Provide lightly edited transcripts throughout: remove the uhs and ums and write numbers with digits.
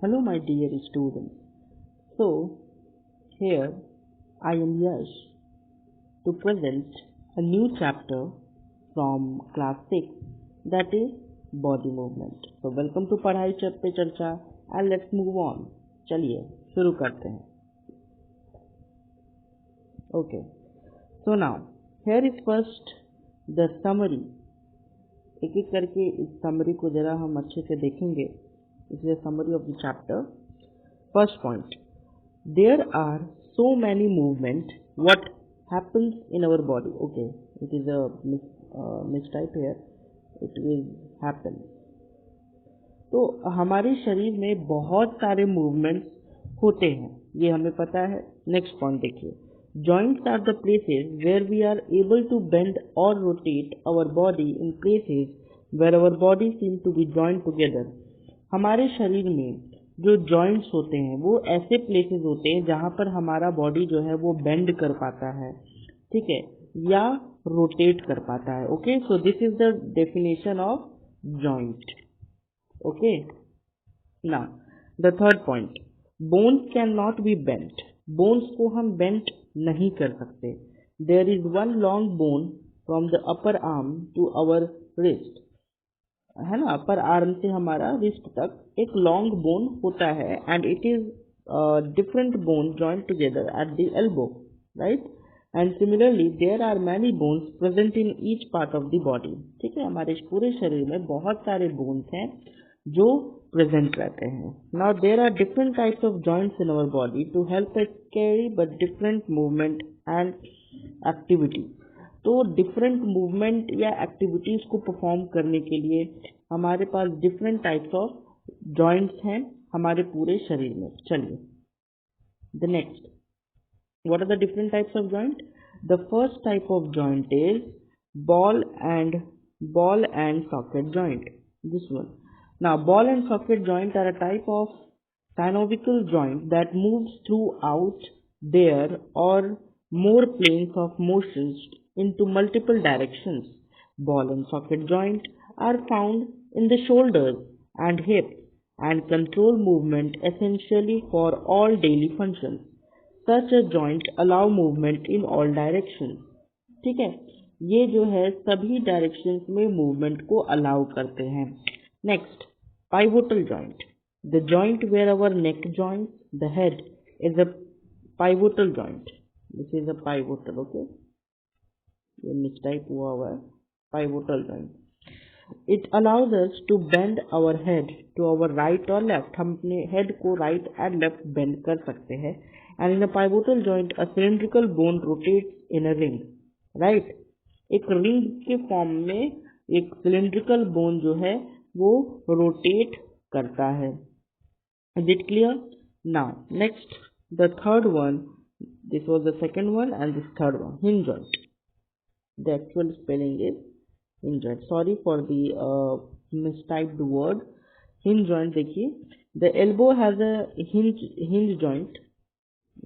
Hello, my dear students. So, here I am Yash to present a new chapter from class 6, that is body movement. So, welcome to पढ़ाई पे चर्चा and let's move on. चलिए शुरू करते हैं. Okay. So now here is first the summary. एक एक करके इस समरी को जरा हम अच्छे से देखेंगे. This is a summary of the chapter. First point. There are so many movements. What happens in our body? Okay, it is a mistype here. It will happen. तो हमारे शरीर में बहुत सारे मूवमेंट्स होते हैं, ये हमें पता है. नेक्स्ट पॉइंट देखिए. Joints are the places where we are able to bend or rotate our body in places where our body seem to be joined together. हमारे शरीर में जो जॉइंट्स होते हैं वो ऐसे प्लेसेस होते हैं जहाँ पर हमारा बॉडी जो है वो बेंड कर पाता है, ठीक है, या रोटेट कर पाता है. Okay, so this is the definition of joint. Okay, now the third point. Bones can not be bent. Bones को हम बेंट नहीं कर सकते. There is one long bone from the upper arm to our wrist, है ना. Upper arm से हमारा wrist तक एक लॉन्ग बोन होता है and it is different bone joint together at the elbow, right. And similarly there are many bones present in each part of the body. ठीक है, हमारे पूरे शरीर में बहुत सारे बोन्स हैं जो प्रेजेंट रहते हैं. Now there are different types of joints in our body to help us carry but different movement and activity. तो डिफरेंट मूवमेंट या एक्टिविटीज को परफॉर्म करने के लिए हमारे पास डिफरेंट टाइप्स ऑफ जॉइंट्स हैं हमारे पूरे शरीर में. चलिए the next. What are the different types of joint? The first type of joint is ball and socket joint. This one. Now, ball and socket joint are a type of synovial joint that moves throughout there or more planes of motions into multiple directions. Ball and socket joint are found in the shoulders and hips and control movement essentially for all daily functions. Such a joint allow movement in all directions. ठीक है, ये जो है सभी directions में movement को allow करते हैं. Next, pivotal joint. The joint where our neck joint the head is a pivotal joint. This is a pivotal. Okay, ये मिसटाइप हुआ है. Pivotal joint. It allows us to bend our head to our right or left. हम अपने head को right and left bend कर सकते हैं. And in a pivotal joint, a cylindrical bone rotates in a ring, right? एक ring के form में एक सिलेंड्रिकल बोन जो है वो रोटेट करता है. Is it clear? Now, next, the third one. This was the second one and this third one. Hinge joint. The actual spelling is hinge joint. Sorry for the mistyped word. Hinge joint देखिए. The elbow has a hinge joint.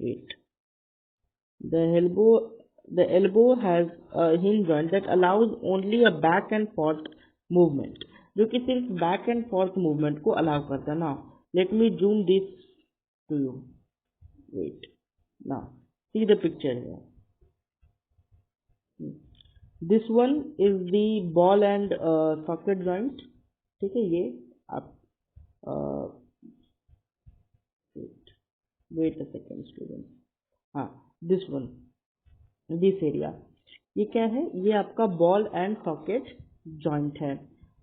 Wait. The elbow has a hinge joint that allows only a back and forth movement. जो कि सिर्फ back and forth movement को allow करता है. Now let me zoom this to you. Wait. Now see the picture here. This one is the ball and socket joint. ठीक है, ये आप वेट अ सेकेंड स्टूडेंट. हाँ, दिस वन, दिस एरिया, ये क्या है? ये आपका बॉल एंड सॉकेट जॉइंट है,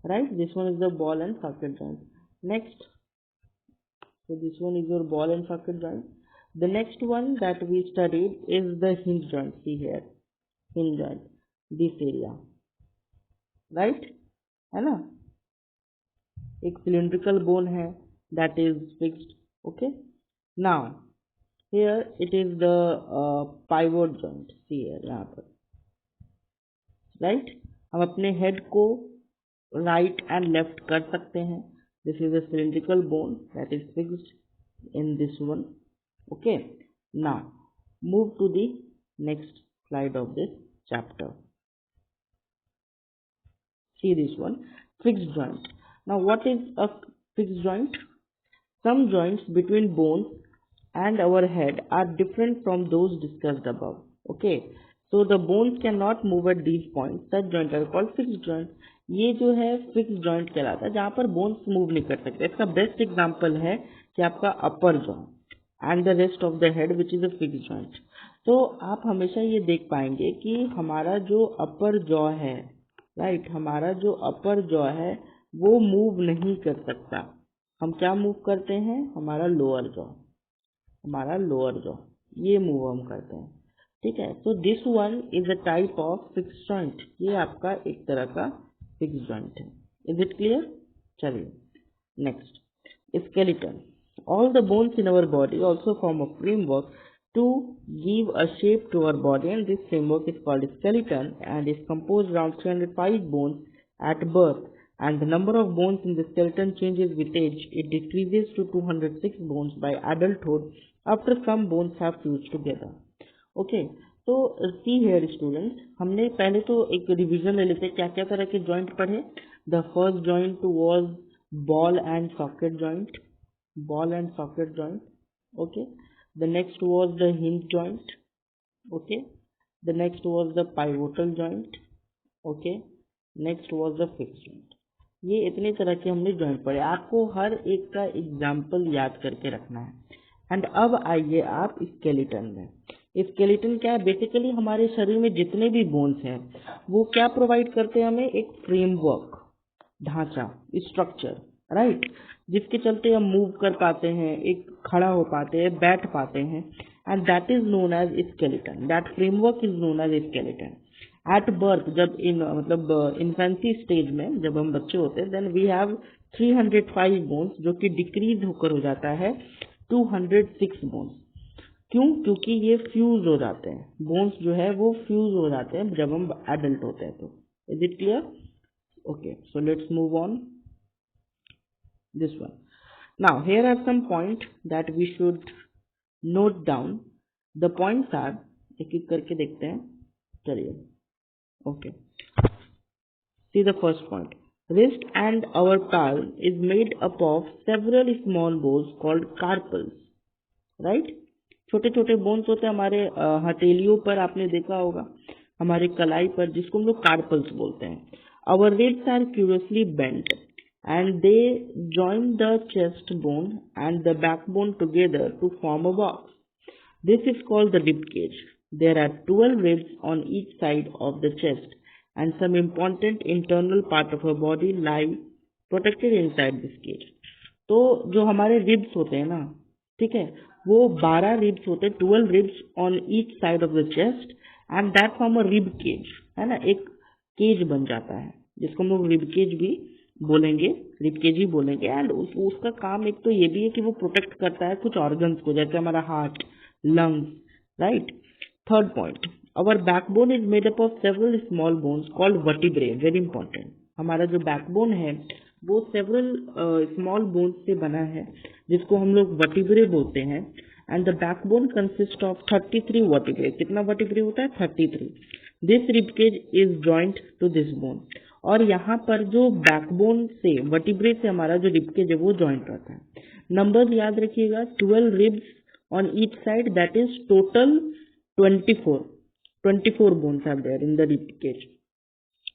right. This one is the ball and socket joint. Next, so this one is your ball and socket joint. The next one that we studied is the hinge joint. See here, hinge joint, this area, right, है ना. एक cylindrical bone है that is fixed. Okay, now here it is the pivot joint. See here, यहाँ पर, right. हम अपने head को right and left कर सकते हैं. This is a cylindrical bone that is fixed in this one. Okay, now move to the next slide of this chapter. See this one, fixed joint. Now what is a fixed joint? Some joints between bones and our head are different from those discussed above. Okay, so the bones cannot move at these points. Such joints are called fixed joints. ये जो है fix joint कहलाता है, जहाँ पर bones move नहीं कर सकते. इसका बेस्ट एग्जांपल है कि आपका अपर jaw and the rest of the head which is a fix joint. तो आप हमेशा ये देख पाएंगे कि हमारा जो अपर जॉ है, राइट, हमारा जो अपर जॉ है वो मूव नहीं कर सकता. हम क्या मूव करते हैं? हमारा लोअर जॉ, हमारा लोअर जॉ ये मूव हम करते हैं. ठीक है, so this one is a type of fix joint. ये आपका एक तरह का फिक्स जॉइंट है. Is it clear? चलिए next, skeleton. All the bones in our body also form a framework to give a shape to our body, and this framework is called skeleton and is composed around 305 bones at birth, and the number of bones in the skeleton changes with age. It decreases to 206 bones by adulthood after some bones have fused together. Okay, तो see here students, हमने पहले तो एक revision ले लेते हैं क्या क्या तरह के जॉइंट पढ़े. The first joint was ball and socket joint, ball and socket joint. Okay, the next was the hinge joint. Okay, the next was the pivotal joint. Okay, next was the fixed joint. ये इतने तरह के हमने joint पढ़े. आपको हर एक का example याद करके रखना है. एंड अब आइए आप स्केलेटन में. स्केलेटन क्या है? बेसिकली हमारे शरीर में जितने भी बोन्स हैं वो क्या प्रोवाइड करते हैं हमें? एक फ्रेमवर्क, ढांचा, स्ट्रक्चर, राइट, जिसके चलते हम मूव कर पाते हैं, एक खड़ा हो पाते हैं, बैठ पाते हैं, and that is known as skeleton. That framework is known as skeleton. At birth, जब इन्फेंसी स्टेज में जब हम बच्चे होते हैं, देन वी हैव 305 बोन्स, जो कि डिक्रीज होकर हो जाता है 206 बोन्स. क्यों? क्योंकि ये फ्यूज हो जाते हैं. बोन्स जो है वो फ्यूज हो जाते हैं जब हम एडल्ट होते हैं. तो is it clear? Okay, so let's move on this one. Now here are some points that we should note down. The points are, एक एक करके देखते हैं. चलिए, okay, see the first point. Wrist and our palm is made up of several small bones called carpals, right? छोटे छोटे bones होते हैं हमारे हथेलियों पर, आपने देखा होगा, हमारे कलाई पर, जिसको हम लोग कार्पल्स बोलते हैं. Our ribs are curiously bent and they join the chest bone and the backbone together to form a box. This is called the rib cage. There are 12 ribs on each side of the chest, and some important internal part of our body lie protected inside this cage. तो जो हमारे ribs होते हैं ना, ठीक है, वो 12 ribs होते हैं, 12 ribs on each side of the chest, and that form a rib cage, है ना, एक केज बन जाता है जिसको हम लोग रिब केज भी बोलेंगे, रिब केज ही बोलेंगे. एंड उसका काम एक तो ये भी है कि वो प्रोटेक्ट करता है कुछ ऑर्गन्स को, जैसे हमारा heart, lungs, right. Third point, our backbone is made up of several small bones called vertebrae. Very important. हमारा जो बैकबोन है वो सेवरल स्मॉल बोन्स से बना है, जिसको हम लोग वर्टिब्रे बोलते हैं. And the backbone consist of 33 vertebrae. कितना वर्टिब्रे होता है? 33. This rib cage is joint to this bone. और यहाँ पर जो बैकबोन से, वर्टिब्रे से हमारा जो रिब केज है वो जॉइंट रहता है. नंबर याद रखिएगा, 12 ribs on each side, that is total 24 bones are there in the rib cage.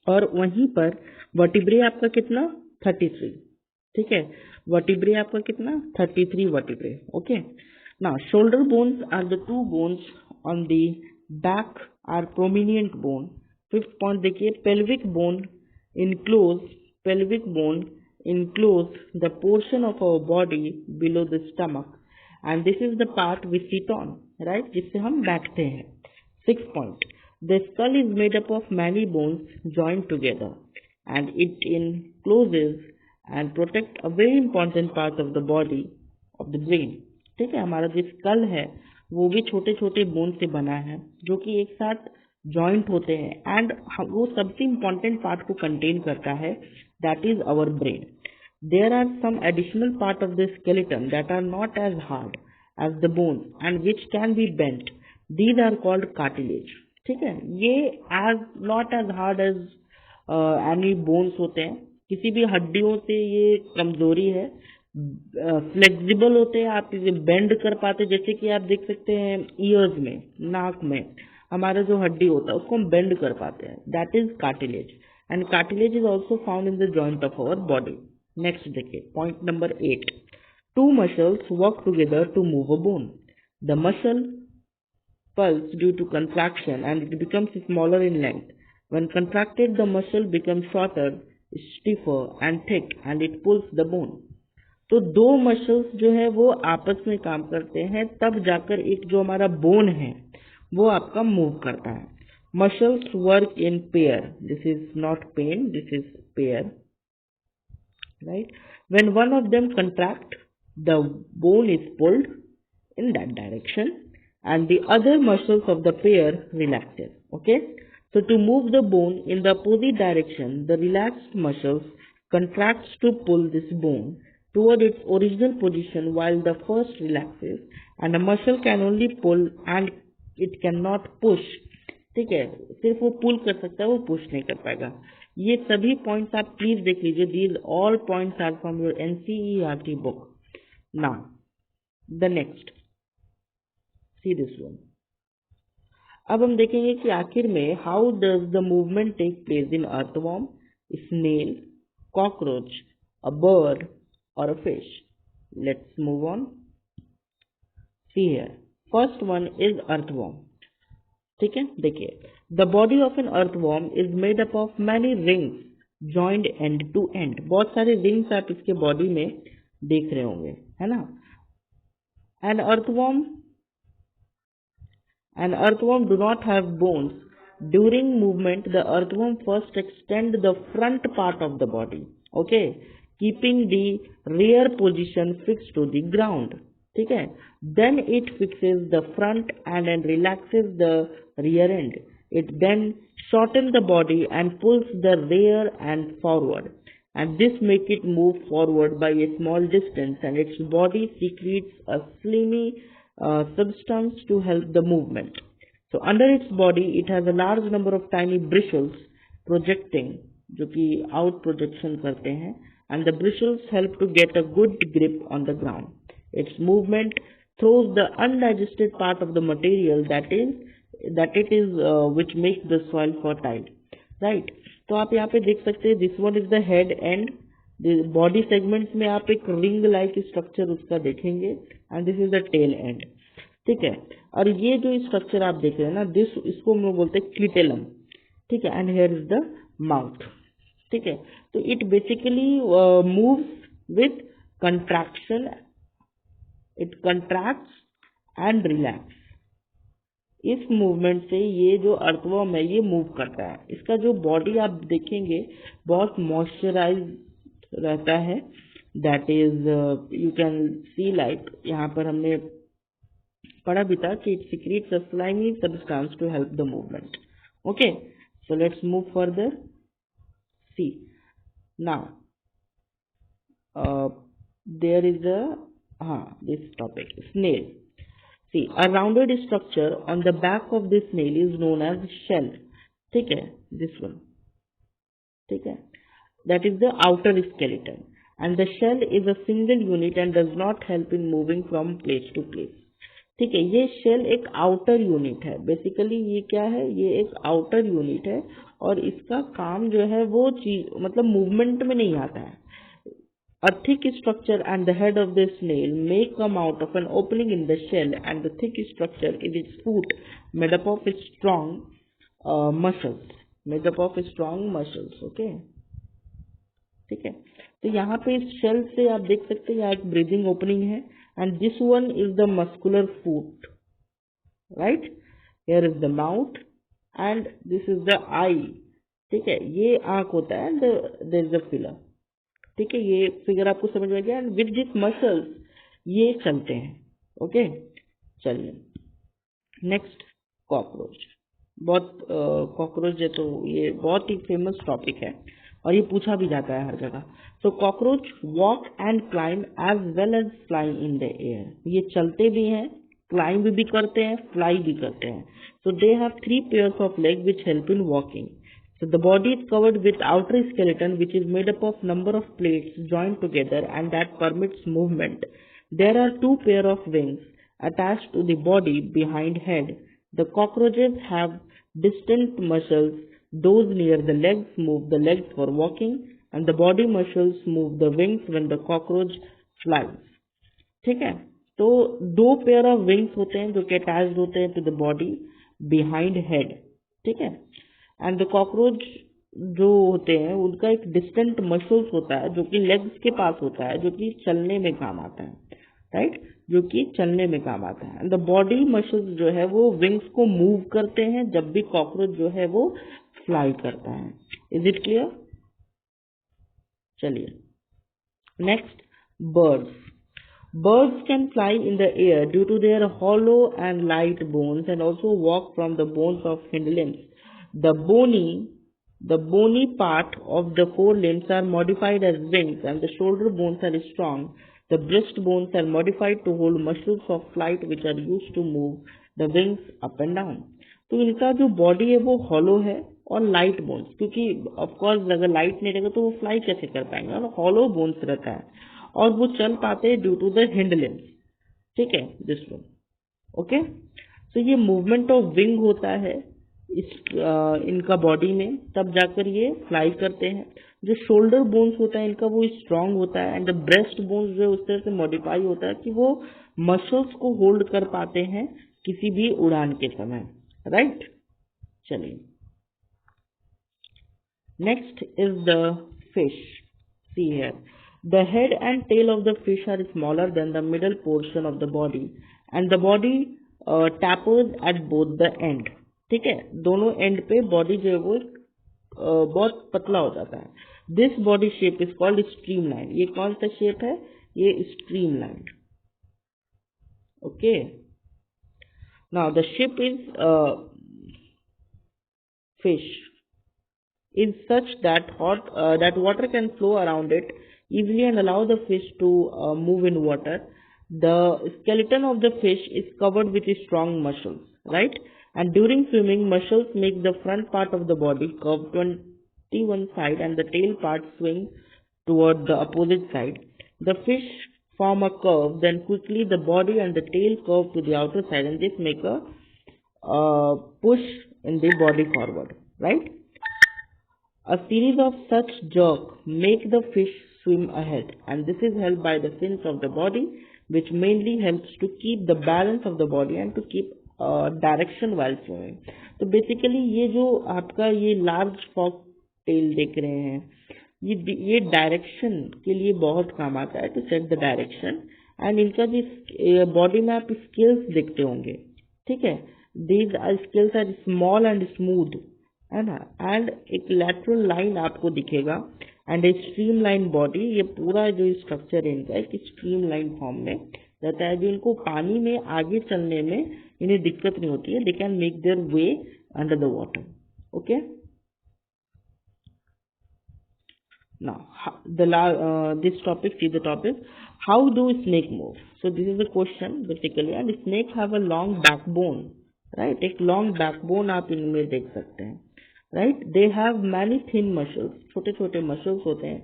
और वहीं पर वर्टिब्रे आपका कितना? 33. ठीक है, वर्टिब्रे आपका कितना? 33 vertebrae. Okay, now shoulder bones are the 2 bones on the back are prominent bone. Fifth point देखिए, pelvic bone enclose the portion of our body below the stomach, and this is the part we sit on, right, जिससे हम बैठते हैं. Sixth point, the skull is made up of many bones joined together, and it encloses and protect a very important part of the body of the brain. ठीक है, हमारा जो school है वो भी छोटे छोटे बोन से बना है जो कि एक साथ जॉइंट होते हैं, एंड वो सबसे इम्पॉर्टेंट पार्ट को कंटेन करता है, that is our brain. There are some additional part of the skeleton that are not as hard as the bone and which can be bent. These are called cartilage. ठीक है, ये as not as hard as any bones होते हैं, किसी भी हड्डियों से ये कमजोरी है, फ्लेक्सिबल होते हैं, आप इसे बेंड कर पाते, जैसे कि आप देख सकते हैं ईयर्स में, नाक में हमारा जो हड्डी होता है उसको हम बेंड कर पाते हैं, that is cartilage, and cartilage is also found in the joint of our body. Next देखिए point number 8, to muscles work together to move a bone. The muscle pulse due to contraction and it becomes smaller in length. When contracted, the muscle becomes shorter, stiffer and thick and it pulls the bone. तो दो muscles जो है वो आपस में काम करते हैं, तब जाकर एक जो हमारा बोन है वो आपका मूव करता है। Muscles work in pair, this is not pain, this is pair, right? When one of them contract, the bone is pulled in that direction and the other muscles of the pair relaxes. Okay, so to move the bone in the opposite direction, the relaxed muscles contracts to pull this bone toward its original position while the first relaxes, and a muscle can only pull and it cannot push. ठीक है, सिर्फ वो पुल कर सकता है, वो push नहीं कर पाएगा। ये सभी पॉइंट्स आप प्लीज देख लीजिए, these all points are from your NCERT book. Now the next, see this one. अब हम देखेंगे कि आखिर में how does the movement take place in earthworm, snail, cockroach, a bird और a fish. Let's move on. See here, first one is earthworm. ठीक है, देखिए, the body of an earthworm is made up of many rings joined end to end. बहुत सारे rings आप इसके body में देख रहे होंगे, है ना। An earthworm do not have bones. During movement, the earthworm first extend the front part of the body, okay, keeping the rear position fixed to the ground. ठीक है, then it fixes the front and then relaxes the rear end. It then shortens the body and pulls the rear and forward, and this make it move forward by a small distance, and its body secretes a slimy substance to help the movement. So under its body it has a large number of tiny bristles projecting, जो कि out projection करते हैं, and the bristles help to get a good grip on the ground. Its movement throws the undigested part of the material that it is which makes the soil fertile, right? तो आप यहाँ पे देख सकते हैं, this one is the head and body segments में आप एक रिंग लाइक स्ट्रक्चर उसका देखेंगे, and this is the tail end. ठीक है, और ये जो स्ट्रक्चर आप देख रहे हैं ना, इसको हम लोग बोलते हैं क्लिटेलम। ठीक है, and here is the mouth. ठीक है, तो it basically moves with contraction, it contracts and relax. इस मूवमेंट से ये जो अर्थवॉर्म है ये मूव करता है। इसका जो बॉडी आप देखेंगे बहुत मॉइस्चराइज रहता है, that is you can see like, यहाँ पर हमने पढ़ा भी था कि it secretes a slimy substance to help the movement. Okay, so let's move further. See now there is this topic, snail. See, a rounded structure on the back of this snail is known as shell. ठीक है, this one. ठीक है, that is the outer skeleton, and the shell is a single unit and does not help in moving from place to place. ठीक है, ये shell एक outer unit है। Basically ये क्या है, ये एक आउटर यूनिट है और इसका काम जो है वो चीज मतलब मूवमेंट में नहीं आता है। A thick structure and the head of the snail may come out of an opening in the shell, and the thick structure is its foot made up of strong muscles. Okay, ठीक है, तो यहाँ पे इस shell से आप देख सकते हैं यहाँ एक ब्रीदिंग ओपनिंग है, and this one is the muscular foot, right. Here is the mouth and this is the eye. ठीक है, ये आंख होता है, देयर इज द फिलर। ठीक है, ये फिगर आपको समझ में गया, एंड विद दिस मसल्स ये चलते हैं। ओके, चलिए नेक्स्ट, कॉकरोच। बहुत कॉकरोच है तो ये बहुत ही फेमस टॉपिक है और ये पूछा भी जाता है हर जगह। So cockroach walk and climb as well as fly in the air. ये चलते भी हैं, क्लाइंब भी करते हैं, फ्लाई भी करते हैं। So they have 3 pairs of leg which help in walking. So the body is covered with outer skeleton which is made up of number of plates joined together and that permits movement. There are two pair of wings attached to the body behind head. The cockroaches have distant muscles. Those near the legs move the legs for walking and the body muscles move the wings when the cockroach flies. ठीक है, तो दो pair of wings होते हैं जो कि attached होते हैं to the body behind head. ठीक है, एंड द कॉकरोच जो होते हैं उनका एक डिस्टेंट मसल्स होता है जो कि लेग्स के पास होता है, जो कि चलने में काम आता है. राइट, जो कि चलने में काम आता है. एंड द बॉडी मसल्स जो है वो विंग्स को मूव करते हैं जब भी कॉकरोच जो है वो फ्लाई करता है. Is it clear? चलिए next, birds. Birds can fly in the air due to their hollow and light bones and also walk from the bones of hind limbs. The bony part of the forelimbs are modified as wings and the shoulder bones are strong. The breast bones are modified to hold muscles of flight which are used to move the wings up and down. तो इनका जो body है वो hollow है और light bones, क्योंकि of course अगर light नहीं रहेगा तो वो फ्लाई कैसे कर पाएंगे, और हॉलो बोन्स रहता है और वो चल पाते हैं due to the hind limbs. ठीक है, दिस वन. ओके, सो ये मूवमेंट ऑफ विंग होता है इस इनका बॉडी में, तब जाकर ये फ्लाई करते हैं. जो शोल्डर बोन्स होता है इनका वो स्ट्रांग होता है एंड द ब्रेस्ट बोन्स जो है उस तरह से मॉडिफाई होता है कि वो मसल्स को होल्ड कर पाते हैं किसी भी उड़ान के समय. राइट, चलिए next is the fish. See here, the head and tail of the fish are smaller than the middle portion of the body and the body tapers at both the end. ठीक है, दोनों and पे body जो है वो बहुत पतला हो जाता है. This body shape is called streamline. ये कौन सा शेप है? ये streamline. Okay, now the shape is fish is such that water can flow around it easily and allow the fish to move in water. The skeleton of the fish is covered with strong muscles, right? And during swimming, muscles make the front part of the body curve 21 side and the tail part swing toward the opposite side. The fish form a curve, then quickly the body and the tail curve to the outer side, and this make a push in the body forward, right? A series of such jerks make the fish swim ahead, and this is helped by the fins of the body, which mainly helps to keep the balance of the body and to keep direction while swimming. तो basically ये जो आपका ये large Fock tell देख रहे हैं, ये direction के लिए बहुत काम आता है, to set the direction. And इनका जो बॉडी में आप स्केल्स देखते होंगे, ठीक है, these scales are small and smooth, है ना, एंड एक लैटरल लाइन आपको दिखेगा एंड ए स्ट्रीम लाइन बॉडी. ये पूरा जो स्ट्रक्चर है इनका एक स्ट्रीम लाइन फॉर्म में रहता है, जो इनको पानी में आगे चलने में इन्हें दिक्कत नहीं होती है. They can make their way under the water. Okay, now this topic, see the topic, how do snake move. So this is the question basically. And snake have a long backbone, right, एक long backbone आप इनमें देख सकते हैं. Right, they have many thin muscles, छोटे छोटे muscles होते हैं.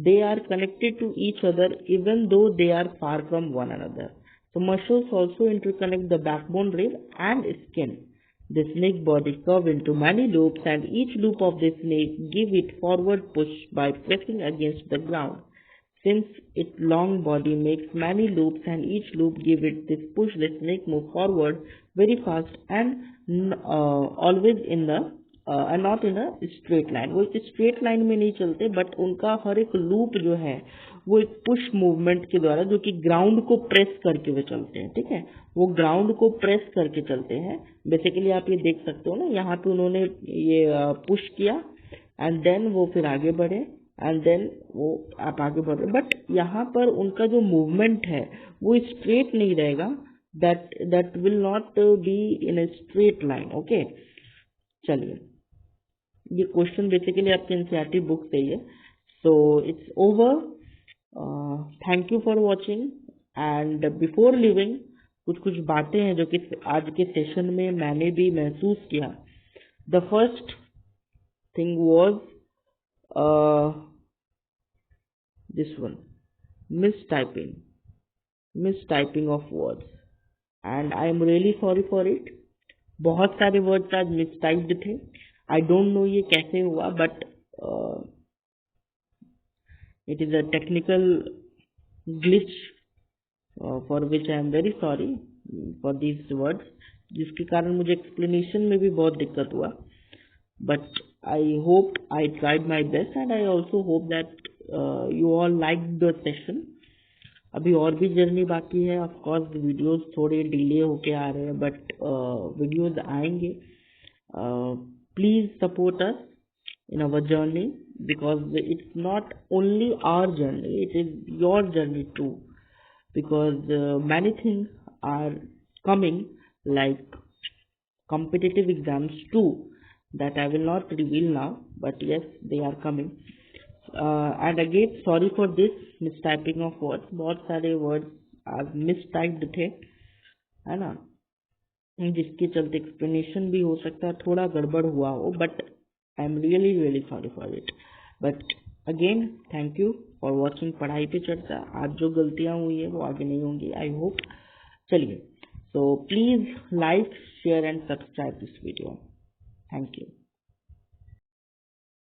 They are connected to each other even though they are far from one another. So muscles also interconnect the backbone rib and skin. The snake body curve into many loops and each loop of the snake give it forward push by pressing against the ground. Since its long body makes many loops and each loop give it this push, the snake move forward very fast and always in the not in a straight line. वो एक straight line में नहीं चलते, but उनका हर एक loop जो है वो एक पुश मूवमेंट के द्वारा, जो कि ग्राउंड को प्रेस करके वे चलते हैं. ठीक है, वो ग्राउंड को प्रेस करके चलते हैं. बेसिकली आप ये देख सकते हो ना, यहाँ पे उन्होंने ये पुश किया एंड देन वो फिर आगे बढ़े एंड देन वो आप आगे बढ़ रहे, बट यहाँ पर उनका जो मूवमेंट है वो स्ट्रेट नहीं रहेगा. That will not be in a straight line. Okay, चलिए, ये क्वेश्चन बेसिकली आपके एनसीईआरटी बुक से ही है. So it's over. Thank you for watching. And before living कुछ बातें हैं जो कि आज के सेशन में मैंने भी महसूस किया. The first thing was this one, mistyping of words, and I am really sorry for it. बहुत सारे वर्ड्स आज मिसटाइप्ड थे. आई डोंट नो ये कैसे हुआ, but it is a technical glitch for which I am very sorry for these words, जिसके कारण मुझे एक्सप्लेनेशन में भी बहुत दिक्कत हुआ. But I hope I tried my best, and I also hope that you all like the session. अभी और भी जर्नी बाकी है. ऑफ कोर्स वीडियोस थोड़े डिले होके आ रहे हैं, बट वीडियोस आएंगे. Please support us in our journey, because it's not only our journey, it is your journey too, because many things are coming, like competitive exams too, that I will not reveal now, but yes, they are coming. And again, sorry for this mistyping of words. बहुत सारे words are mistyped थे, है ना, जिसके चलते explanation भी हो सकता है थोड़ा गड़बड़ हुआ हो, but I am really sorry for it. But again thank you for watching पढ़ाई पे चर्चा. आज जो गलतियां हुई है वो आगे नहीं होंगी, आई होप. चलिए, so please like, share and subscribe this video. Thank you.